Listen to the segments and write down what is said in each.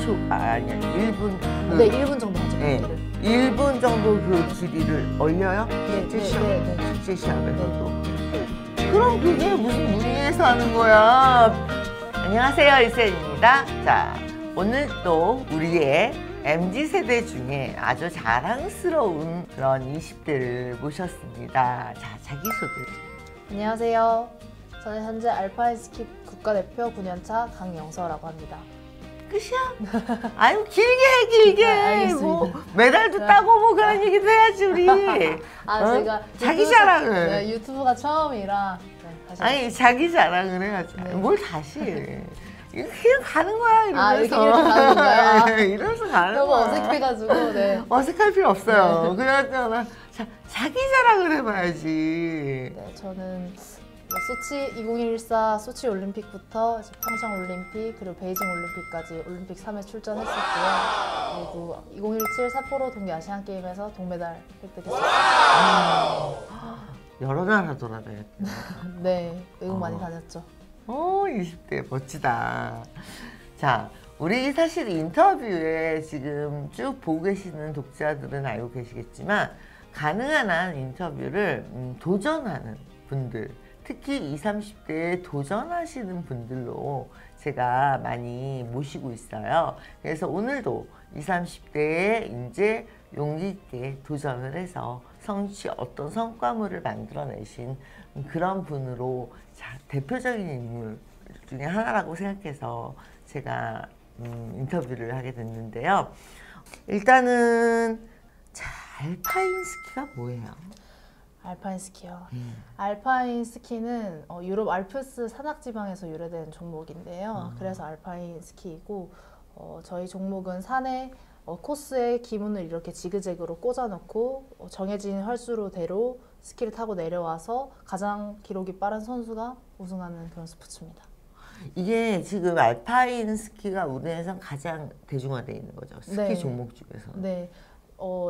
아니야 1분 네, 1분 정도 하죠. 네, 1분 정도 그 길이를 올려요? 네, 축제 시합에서도. 그럼 그게 무슨 무리해서 하는 거야? 안녕하세요, 이세연입니다. 자, 오늘 또 우리의 MZ세대 중에 아주 자랑스러운 그런 20대를 모셨습니다. 자, 자기소개. 안녕하세요. 저는 현재 알파인스키 국가대표 9년차 강영서라고 합니다. 끝이야? 아유, 길게 해, 길게. 알겠습니다. 뭐 메달도 따고 뭐 그런 얘기도 해야지, 우리. 제가 자기 자랑을. 네, 유튜브가 처음이라 다시 아니, 자기 자랑을 해야지. 네. 뭘 다시 해. 그냥 가는 거야, 이러면서. 이렇게 가는 건가요? 이러면서 가는 너무 거야. 어색해가지고, 네. 어색할 필요 없어요. 네. 그냥 자기 자랑을 해봐야지. 네, 저는 소치 2014 소치 올림픽부터 평창 올림픽 그리고 베이징 올림픽까지 올림픽 3회 출전했었고요. 그리고 2017 삿포로 동계 아시안 게임에서 동메달 획득했었어요. 여러 나라 돌아다녔구나. 네, 외국 많이 다녔죠. 20대 멋지다. 자, 우리 사실 인터뷰에 지금 쭉 보고 계시는 독자들은 알고 계시겠지만 가능한 한 인터뷰를 도전하는 분들, 특히 20, 30대에 도전하시는 분들로 제가 많이 모시고 있어요. 그래서 오늘도 20, 30대에 이제 용기 있게 도전을 해서 어떤 성과물을 만들어내신 그런 분으로 대표적인 인물 중에 하나라고 생각해서 제가 인터뷰를 하게 됐는데요. 일단은 알파인 스키가 뭐예요? 알파인 스키요. 알파인 스키는 유럽 알프스 산악지방에서 유래된 종목인데요. 그래서 알파인 스키이고 저희 종목은 산에 코스에 기문을 이렇게 지그재그로 꽂아놓고 정해진 횟수로대로 스키를 타고 내려와서 가장 기록이 빠른 선수가 우승하는 그런 스포츠입니다. 이게 지금 알파인 스키가 우리나라에서 가장 대중화되어 있는 거죠. 스키 네. 종목 중에서. 네.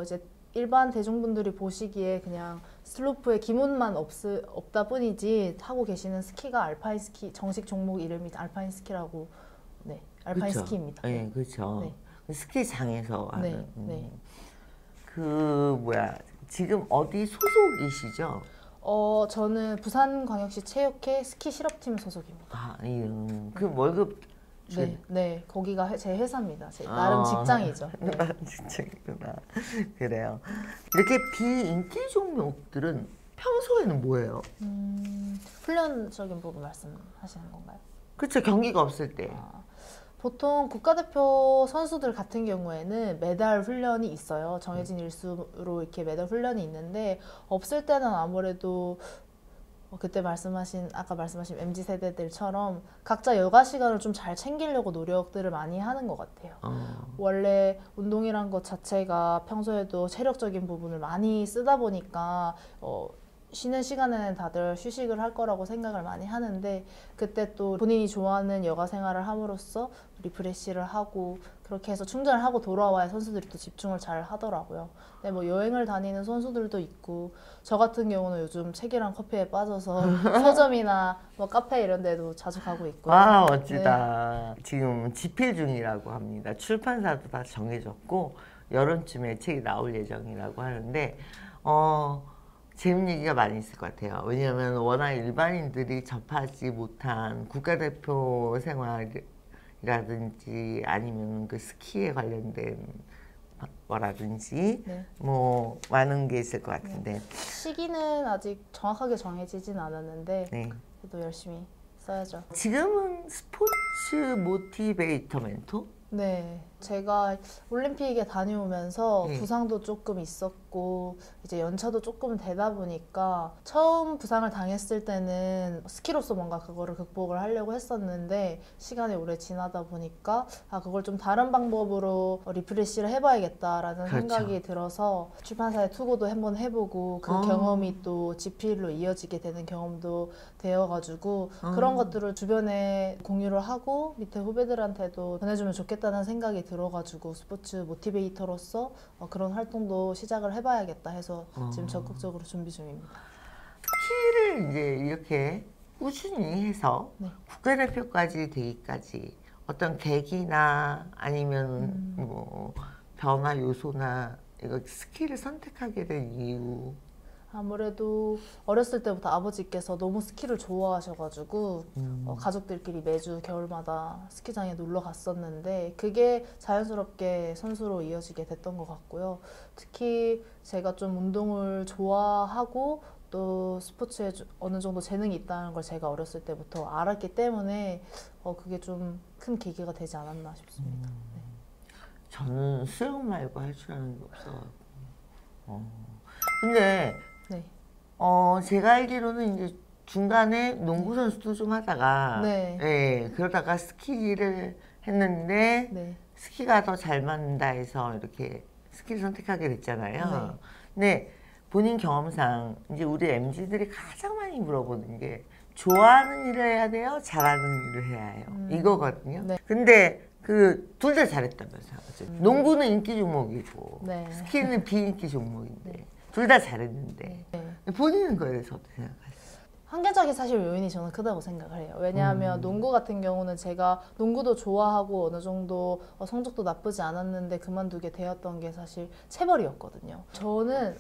이제 일반 대중분들이 보시기에 그냥 슬로프에 기문만 없다 뿐이지 타고 계시는 스키가 알파인 스키, 정식 종목 이름이 알파인 스키라고. 네, 알파인 그쵸? 스키입니다. 네, 그렇죠. 네. 스키장에서 하는. 네. 지금 어디 소속이시죠? 저는 부산광역시 체육회 스키 실업팀 소속입니다. 그 월급 네, 거기가 제 회사입니다. 제 나름 직장이죠. 네. 나름 직장이구나. 그래요. 이렇게 비인기 종목들은 평소에는 뭐예요? 훈련적인 부분 말씀하시는 건가요? 그렇죠. 경기가 없을 때. 보통 국가대표 선수들 같은 경우에는 메달 훈련이 있어요. 정해진 일수로 이렇게 메달 훈련이 있는데 없을 때는 아무래도 아까 말씀하신 MZ세대들처럼 각자 여가 시간을 좀 잘 챙기려고 노력들을 많이 하는 것 같아요. 원래 운동이란 것 자체가 평소에도 체력적인 부분을 많이 쓰다 보니까 쉬는 시간에는 다들 휴식을 할 거라고 생각을 많이 하는데 그때 또 본인이 좋아하는 여가 생활을 함으로써 리프레시를 하고 그렇게 해서 충전을 하고 돌아와야 선수들이 또 집중을 잘 하더라고요. 네, 뭐 여행을 다니는 선수들도 있고 저 같은 경우는 요즘 책이랑 커피에 빠져서 서점이나 뭐 카페 이런 데도 자주 가고 있고요. 멋지다. 네. 지금 집필 중이라고 합니다. 출판사도 다 정해졌고 여름쯤에 책이 나올 예정이라고 하는데 재밌는 얘기가 많이 있을 것 같아요. 왜냐하면 워낙 일반인들이 접하지 못한 국가대표 생활이라든지 아니면 그 스키에 관련된 거라든지 네. 뭐 많은 게 있을 것 같은데 시기는 아직 정확하게 정해지진 않았는데 그래도 열심히 써야죠. 지금은 스포츠 모티베이터 멘토? 네, 제가 올림픽에 다녀오면서 부상도 조금 있었고 이제 연차도 조금 되다 보니까 처음 부상을 당했을 때는 스키로서 뭔가 그거를 극복을 하려고 했었는데 시간이 오래 지나다 보니까 그걸 좀 다른 방법으로 리프레시를 해봐야겠다라는 생각이 들어서 출판사에 투고도 한번 해보고 그 경험이 또 집필로 이어지게 되는 경험도 되어가지고 그런 것들을 주변에 공유를 하고 밑에 후배들한테도 전해주면 좋겠다는 생각이 들어가지고 스포츠 모티베이터로서 그런 활동도 시작을 해봐야겠다 해서 지금 적극적으로 준비 중입니다. 스키를 이제 이렇게 꾸준히 해서 국가대표까지 되기까지 어떤 계기나 아니면 뭐 변화 요소나 이거 스키를 선택하게 된 이유. 아무래도 어렸을 때부터 아버지께서 너무 스키를 좋아하셔가지고 가족들끼리 매주 겨울마다 스키장에 놀러 갔었는데 그게 자연스럽게 선수로 이어지게 됐던 것 같고요. 특히 제가 좀 운동을 좋아하고 또 스포츠에 어느 정도 재능이 있다는 걸 제가 어렸을 때부터 알았기 때문에 그게 좀 큰 계기가 되지 않았나 싶습니다. 네. 저는 수영 말고 할 줄 아는 게 없어가지고. 근데 네. 제가 알기로는 이제 중간에 농구 선수도 좀 하다가, 네. 예, 그러다가 스키를 했는데, 네. 스키가 더 잘 맞는다 해서 이렇게 스키를 선택하게 됐잖아요. 근데 본인 경험상 이제 우리 MZ들이 가장 많이 물어보는 게 좋아하는 일을 해야 돼요? 잘하는 일을 해야 해요? 이거거든요. 네. 근데 그 둘 다 잘했다면서요. 농구는 인기 종목이고 네. 스키는 비인기 종목인데 둘 다 잘했는데 본인은 그에 대해서 어떻게 생각하세요? 환경적인 사실 요인이 저는 크다고 생각을 해요. 왜냐하면 농구 같은 경우는 제가 농구도 좋아하고 어느 정도 성적도 나쁘지 않았는데 그만두게 되었던 게 사실 체벌이었거든요. 저는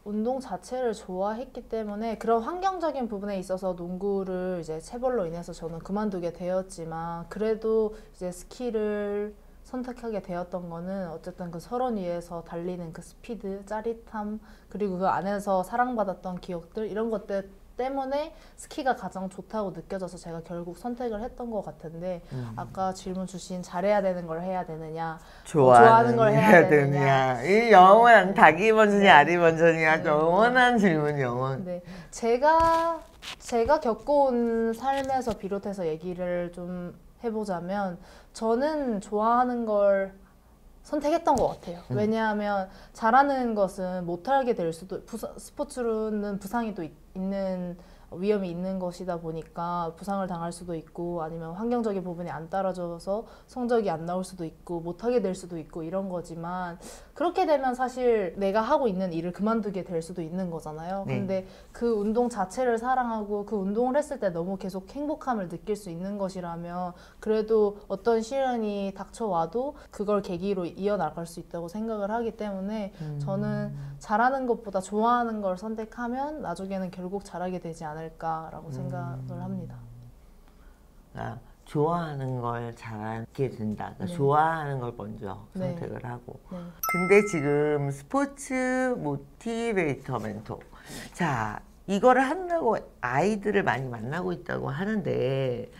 운동 자체를 좋아했기 때문에 그런 환경적인 부분에 있어서 농구를 이제 체벌로 인해서 저는 그만두게 되었지만 그래도 이제 스키를 선택하게 되었던 거는 어쨌든 그 설원 위에서 달리는 그 스피드, 짜릿함 그리고 그 안에서 사랑받았던 기억들 이런 것들 때문에 스키가 가장 좋다고 느껴져서 제가 결국 선택을 했던 것 같은데 아까 질문 주신 잘해야 되는 걸 해야 되냐 좋아하는 걸 해야 되느냐 이 영원한 닭이 먼저냐 알이 먼저냐 영원한 질문 영원. 네, 제가 겪어온 삶에서 비롯해서 얘기를 좀 해보자면 저는 좋아하는 걸 선택했던 것 같아요. 왜냐하면 잘하는 것은 못하게 될 수도 스포츠로는 부상이 또 있는 위험이 있는 것이다 보니까 부상을 당할 수도 있고 아니면 환경적인 부분이 안 따라줘서 성적이 안 나올 수도 있고 못하게 될 수도 있고 이런 거지만 그렇게 되면 사실 내가 하고 있는 일을 그만두게 될 수도 있는 거잖아요. 근데 그 운동 자체를 사랑하고 그 운동을 했을 때 너무 계속 행복함을 느낄 수 있는 것이라면 그래도 어떤 시련이 닥쳐와도 그걸 계기로 이어나갈 수 있다고 생각을 하기 때문에 저는 잘하는 것보다 좋아하는 걸 선택하면 나중에는 결국 잘하게 되지 않을까라고 생각을 합니다. 그러니까 좋아하는 걸 잘하게 된다. 그러니까 좋아하는 걸 먼저 선택을 하고. 근데 지금 스포츠 모티베이터 멘토. 자, 이거를 한다고 아이들을 많이 만나고 있다고 하는데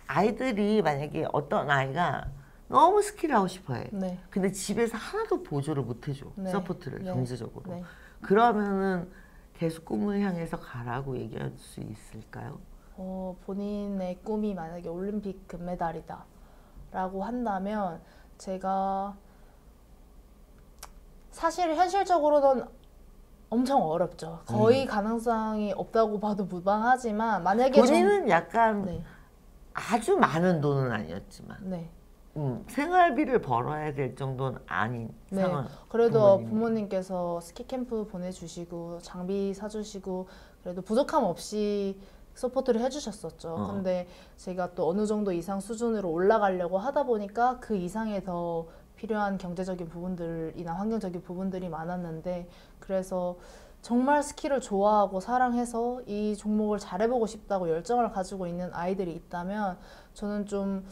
아이들이 만약에 어떤 아이가 너무 스키를 하고 싶어 해. 근데 집에서 하나도 보조를 못 해줘. 서포트를 경제적으로. 그러면은 계속 꿈을 향해서 가라고 얘기할 수 있을까요? 본인의 꿈이 만약에 올림픽 금메달이다 라고 한다면 제가 사실 현실적으로는 엄청 어렵죠. 거의 가능성이 없다고 봐도 무방하지만 만약에 본인은 약간 아주 많은 돈은 아니었지만 생활비를 벌어야 될 정도는 아닌 상황. 그래도 부모님께서 스키 캠프 보내주시고 장비 사주시고 그래도 부족함 없이 서포트를 해주셨었죠. 근데 제가 또 어느 정도 이상 수준으로 올라가려고 하다 보니까 그 이상의 더 필요한 경제적인 부분들이나 환경적인 부분들이 많았는데 그래서 정말 스키를 좋아하고 사랑해서 이 종목을 잘해보고 싶다고 열정을 가지고 있는 아이들이 있다면 저는 좀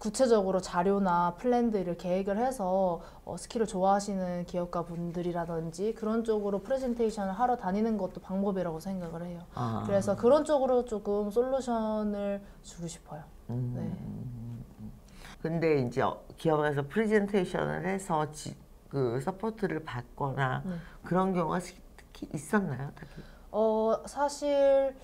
구체적으로 자료나 플랜들을 계획을 해서 스키를 좋아하시는 기업가 분들이라든지 그런 쪽으로 프레젠테이션을 하러 다니는 것도 방법이라고 생각을 해요. 그래서 그런 쪽으로 조금 솔루션을 주고 싶어요. 근데 이제 기업에서 프레젠테이션을 해서 그 서포트를 받거나 그런 경우가 특히 있었나요? 사실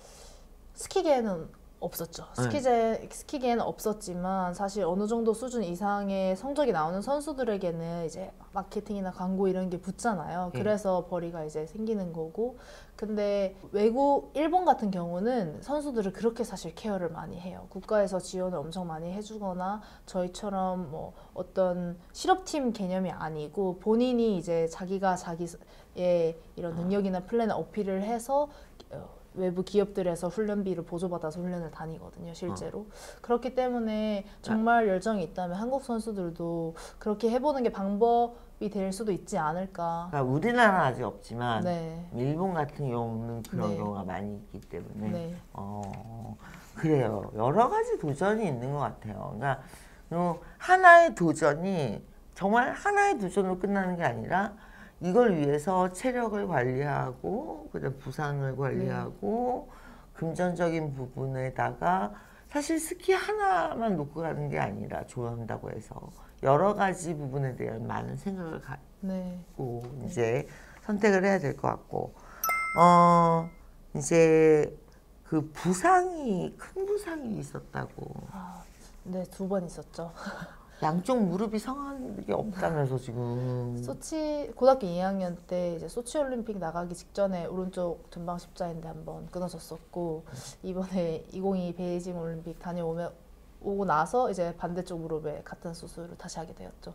스키계에는 없었죠. 스키계에는 없었지만 사실 어느 정도 수준 이상의 성적이 나오는 선수들에게는 이제 마케팅이나 광고 이런 게 붙잖아요. 그래서 벌이가 이제 생기는 거고. 근데 일본 같은 경우는 선수들을 그렇게 사실 케어를 많이 해요. 국가에서 지원을 엄청 많이 해주거나 저희처럼 뭐 어떤 실업팀 개념이 아니고 본인이 이제 자기가 자기의 이런 능력이나 플랜을 어필을 해서 외부 기업들에서 훈련비를 보조받아서 훈련을 다니거든요, 실제로. 그렇기 때문에 정말 열정이 있다면 한국 선수들도 그렇게 해보는 게 방법이 될 수도 있지 않을까. 그러니까 우리나라는 아직 없지만 네. 일본 같은 경우는 그런 네. 경우가 많이 있기 때문에 네. 그래요. 여러 가지 도전이 있는 것 같아요. 그러니까 하나의 도전이 정말 하나의 도전으로 끝나는 게 아니라 이걸 위해서 체력을 관리하고 그다음 부상을 관리하고 금전적인 부분에다가 사실 스키 하나만 놓고 가는 게 아니라 좋아한다고 해서 여러 가지 부분에 대한 많은 생각을 갖고 이제 선택을 해야 될 것 같고 이제 그 부상이 큰 부상이 있었다고. 네, 2번 있었죠. 양쪽 무릎이 상한 게 없다면서 지금. 소치 고등학교 2학년 때 이제 소치 올림픽 나가기 직전에 오른쪽 전방 십자인대 한번 끊어졌었고 이번에 2022 베이징 올림픽 오고 나서 이제 반대쪽 무릎에 같은 수술을 다시 하게 되었죠.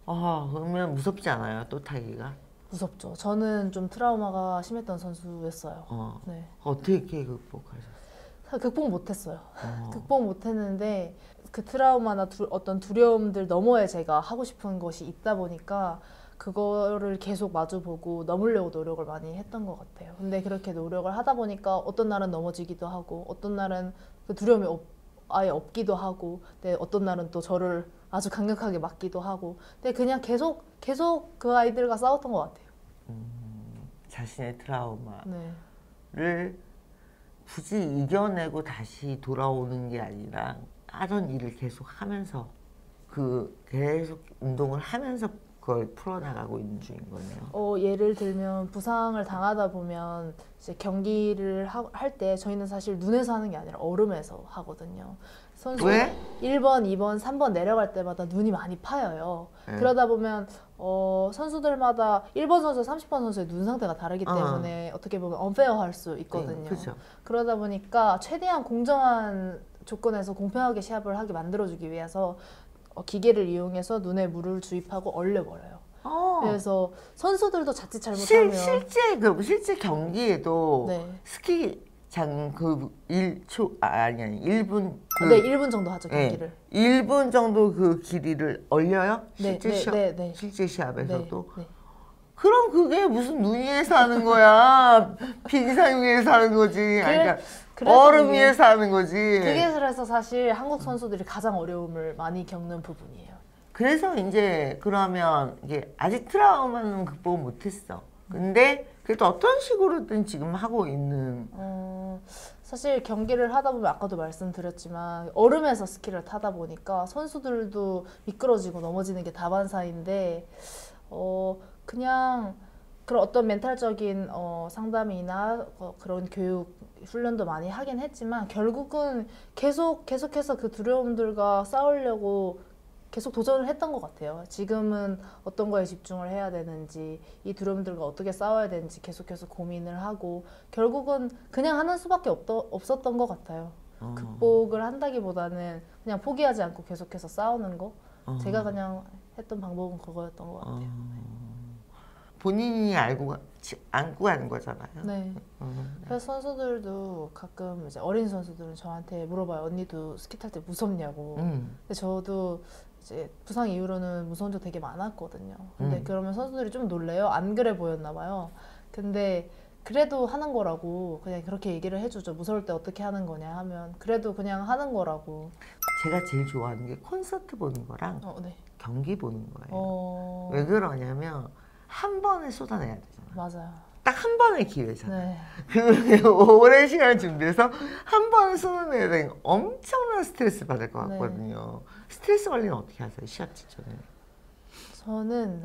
그러면 무섭지 않아요? 또 타기가? 무섭죠. 저는 좀 트라우마가 심했던 선수였어요. 네. 어떻게 극복하셨어요? 극복 못했어요. 극복 못했는데 그 트라우마나 어떤 두려움들 너머에 제가 하고 싶은 것이 있다 보니까 그거를 계속 마주보고 넘으려고 노력을 많이 했던 것 같아요. 근데 그렇게 노력을 하다 보니까 어떤 날은 넘어지기도 하고 어떤 날은 그 두려움이 아예 없기도 하고 근데 어떤 날은 또 저를 아주 강력하게 맞기도 하고 근데 그냥 계속 그 아이들과 싸웠던 것 같아요. 자신의 트라우마를 네. 굳이 이겨내고 다시 돌아오는 게 아니라 하던 일을 계속 하면서 계속 운동을 하면서 그걸 풀어나가고 있는 중인 거네요. 예를 들면 부상을 당하다 보면 이제 경기를 할 때 저희는 사실 눈에서 하는 게 아니라 얼음에서 하거든요. 선수 왜? 1번, 2번, 3번 내려갈 때마다 눈이 많이 파여요. 그러다 보면 선수들마다 1번 선수, 30번 선수의 눈 상태가 다르기 때문에 어떻게 보면 언페어할 수 있거든요. 그렇죠. 그러다 보니까 최대한 공정한 조건에서 공평하게 시합을 하게 만들어주기 위해서 기계를 이용해서 눈에 물을 주입하고 얼려버려요. 그래서 선수들도 자칫 잘못하면 실제 경기에도 네. 스키장 1분 네, 1분 정도 하죠, 경기를. 1분 정도 그 길이를 얼려요? 네, 실제 시합에서도? 네. 그럼 그게 무슨 눈 위에서 하는 거야? 빙상 위에서 하는 거지. 얼음 위에서 하는 거지. 그게 그래서 사실 한국 선수들이 가장 어려움을 많이 겪는 부분이에요. 그래서 이제 그러면 이게 아직 트라우마는 극복 못했어. 근데 그래도 어떤 식으로든 지금 하고 있는. 사실 경기를 하다 보면 아까도 말씀드렸지만 얼음에서 스키를 타다 보니까 선수들도 미끄러지고 넘어지는 게 다반사인데 그냥 그런 어떤 멘탈적인 상담이나 그런 교육 훈련도 많이 하긴 했지만 결국은 계속해서 그 두려움들과 싸우려고 계속 도전을 했던 것 같아요. 지금은 어떤 거에 집중을 해야 되는지 이 두려움들과 어떻게 싸워야 되는지 계속해서 고민을 하고 결국은 그냥 하는 수밖에 없었던 것 같아요. 극복을 한다기보다는 그냥 포기하지 않고 계속해서 싸우는 거 제가 그냥 했던 방법은 그거였던 것 같아요. 본인이 안고 가는 거잖아요. 네. 그래서 선수들도 가끔 이제 어린 선수들은 저한테 물어봐요. 언니도 스키 탈 때 무섭냐고. 근데 저도 이제 부상 이후로는 무서운 적 되게 많았거든요. 근데 그러면 선수들이 좀 놀래요. 안 그래 보였나 봐요. 근데 그래도 하는 거라고 그냥 그렇게 얘기를 해주죠. 무서울 때 어떻게 하는 거냐 하면 그래도 그냥 하는 거라고. 제가 제일 좋아하는 게 콘서트 보는 거랑 네. 경기 보는 거예요. 왜 그러냐면 한 번에 쏟아내야 되잖아. 맞아요. 딱 한 번의 기회잖아. 네. 그 오랜 시간을 준비해서 한 번에 쏟아내야 되니까 엄청난 스트레스 받을 것 같거든요. 스트레스 관리는 어떻게 하세요? 시합 직전에? 저는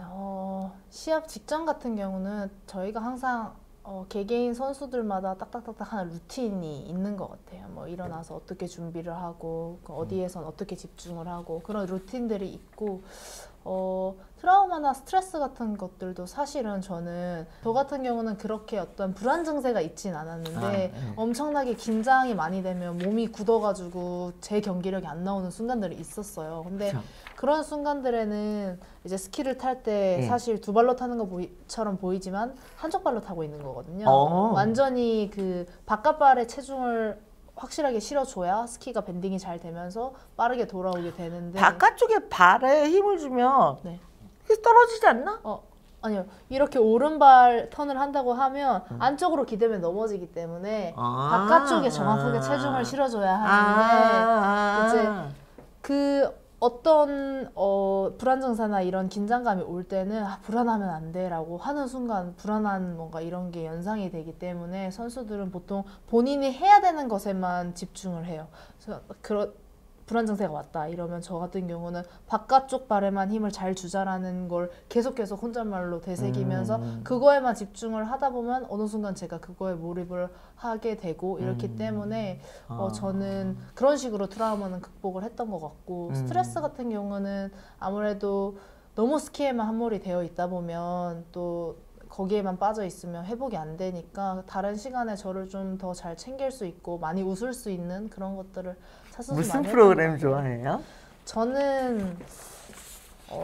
시합 직전 같은 경우는 저희가 항상 개개인 선수들마다 딱딱딱딱 하는 루틴이 있는 것 같아요. 뭐 일어나서 어떻게 준비를 하고 어디에선 어떻게 집중을 하고 그런 루틴들이 있고 트라우마나 스트레스 같은 것들도 사실은 저 같은 경우는 그렇게 어떤 불안 증세가 있진 않았는데 엄청나게 긴장이 많이 되면 몸이 굳어가지고 제 경기력이 안 나오는 순간들이 있었어요. 근데 그쵸. 그런 순간들에는 이제 스키를 탈 때 사실 두 발로 타는 것처럼 보이지만 한쪽 발로 타고 있는 거거든요. 완전히 그 바깥발에 체중을 확실하게 실어줘야 스키가 밴딩이 잘 되면서 빠르게 돌아오게 되는데 바깥쪽에 발에 힘을 주면 네. 이게 떨어지지 않나? 아니요. 이렇게 오른발 턴을 한다고 하면 안쪽으로 기대면 넘어지기 때문에 바깥쪽에 정확하게 체중을 실어줘야 하는데 이제 그 어떤 불안 증세나 이런 긴장감이 올 때는 불안하면 안 돼라고 하는 순간 불안한 뭔가 이런 게 연상이 되기 때문에 선수들은 보통 본인이 해야 되는 것에만 집중을 해요. 그래서 불안 증세가 왔다 이러면 저 같은 경우는 바깥쪽 발에만 힘을 잘 주자라는 걸 계속 혼잣말로 되새기면서 그거에만 집중을 하다 보면 어느 순간 제가 그거에 몰입을 하게 되고 이렇기 때문에 저는 그런 식으로 트라우마는 극복을 했던 것 같고 스트레스 같은 경우는 아무래도 너무 스키에만 함몰이 되어 있다 보면 또 거기에만 빠져 있으면 회복이 안 되니까 다른 시간에 저를 좀 더 잘 챙길 수 있고 많이 웃을 수 있는 그런 것들을 찾아서 무슨 많이 프로그램 좋아해요? 저는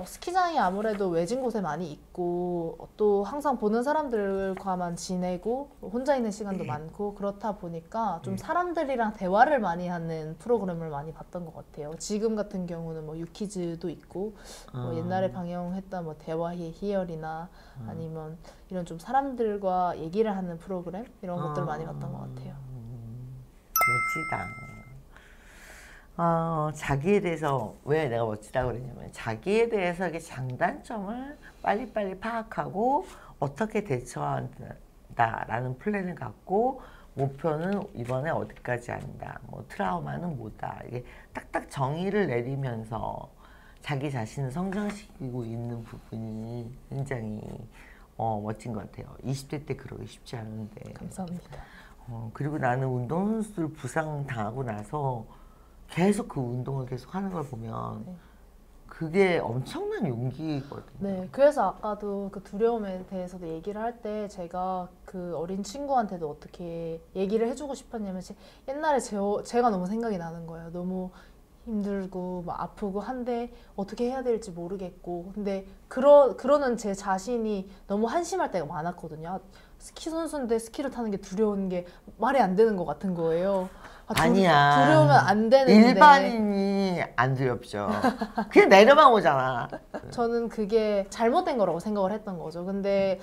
스키장이 아무래도 외진 곳에 많이 있고 또 항상 보는 사람들과만 지내고 혼자 있는 시간도 많고 그렇다 보니까 좀 사람들이랑 대화를 많이 하는 프로그램을 많이 봤던 것 같아요. 지금 같은 경우는 뭐 유키즈도 있고 뭐 옛날에 방영했던 뭐 대화의 희열이나 아니면 이런 좀 사람들과 얘기를 하는 프로그램 이런 것들을 많이 봤던 것 같아요. 멋지다. 자기에 대해서 왜 내가 멋지다고 그랬냐면 자기에 대해서 이게 장단점을 빨리빨리 파악하고 어떻게 대처한다라는 플랜을 갖고 목표는 이번에 어디까지 한다, 뭐 트라우마는 뭐다 이게 딱딱 정의를 내리면서 자기 자신을 성장시키고 있는 부분이 굉장히 멋진 것 같아요. 20대 때 그러기 쉽지 않은데. 감사합니다. 그리고 나는 운동선수들 부상 당하고 나서 계속 그 운동을 계속 하는 걸 보면 그게 엄청난 용기거든요. 네, 그래서 아까도 그 두려움에 대해서도 얘기를 할 때 제가 그 어린 친구한테도 어떻게 얘기를 해주고 싶었냐면 옛날에 제가 너무 생각이 나는 거예요. 너무 힘들고 막 아프고 한데 어떻게 해야 될지 모르겠고 근데 그러는 제 자신이 너무 한심할 때가 많았거든요. 스키 선수인데 스키를 타는 게 두려운 게 말이 안 되는 것 같은 거예요. 아니야. 두려우면 안 되는데. 일반인이 안 두렵죠. 그냥 내려만 오잖아. 저는 그게 잘못된 거라고 생각을 했던 거죠. 근데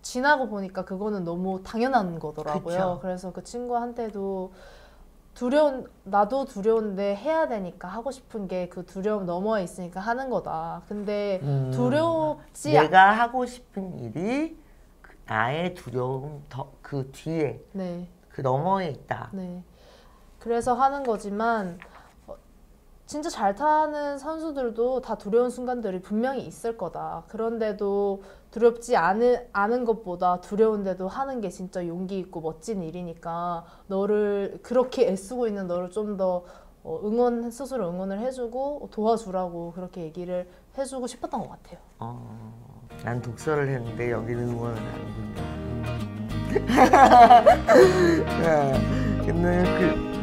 지나고 보니까 그거는 너무 당연한 거더라고요. 그쵸. 그래서 그 친구한테도 나도 두려운데 해야 되니까 하고 싶은 게 그 두려움 너머에 있으니까 하는 거다. 근데 내가 하고 싶은 일이 나의 두려움 그 뒤에 네. 그 너머에 있다. 네. 그래서 하는 거지만 진짜 잘 타는 선수들도 다 두려운 순간들이 분명히 있을 거다. 그런데도 두렵지 않은 것보다 두려운데도 하는 게 진짜 용기 있고 멋진 일이니까 너를 그렇게 애쓰고 있는 너를 좀 더 스스로 응원을 해주고 도와주라고 그렇게 얘기를 해주고 싶었던 것 같아요. 난 독서를 했는데 여기는 응원을 하는군요. 근데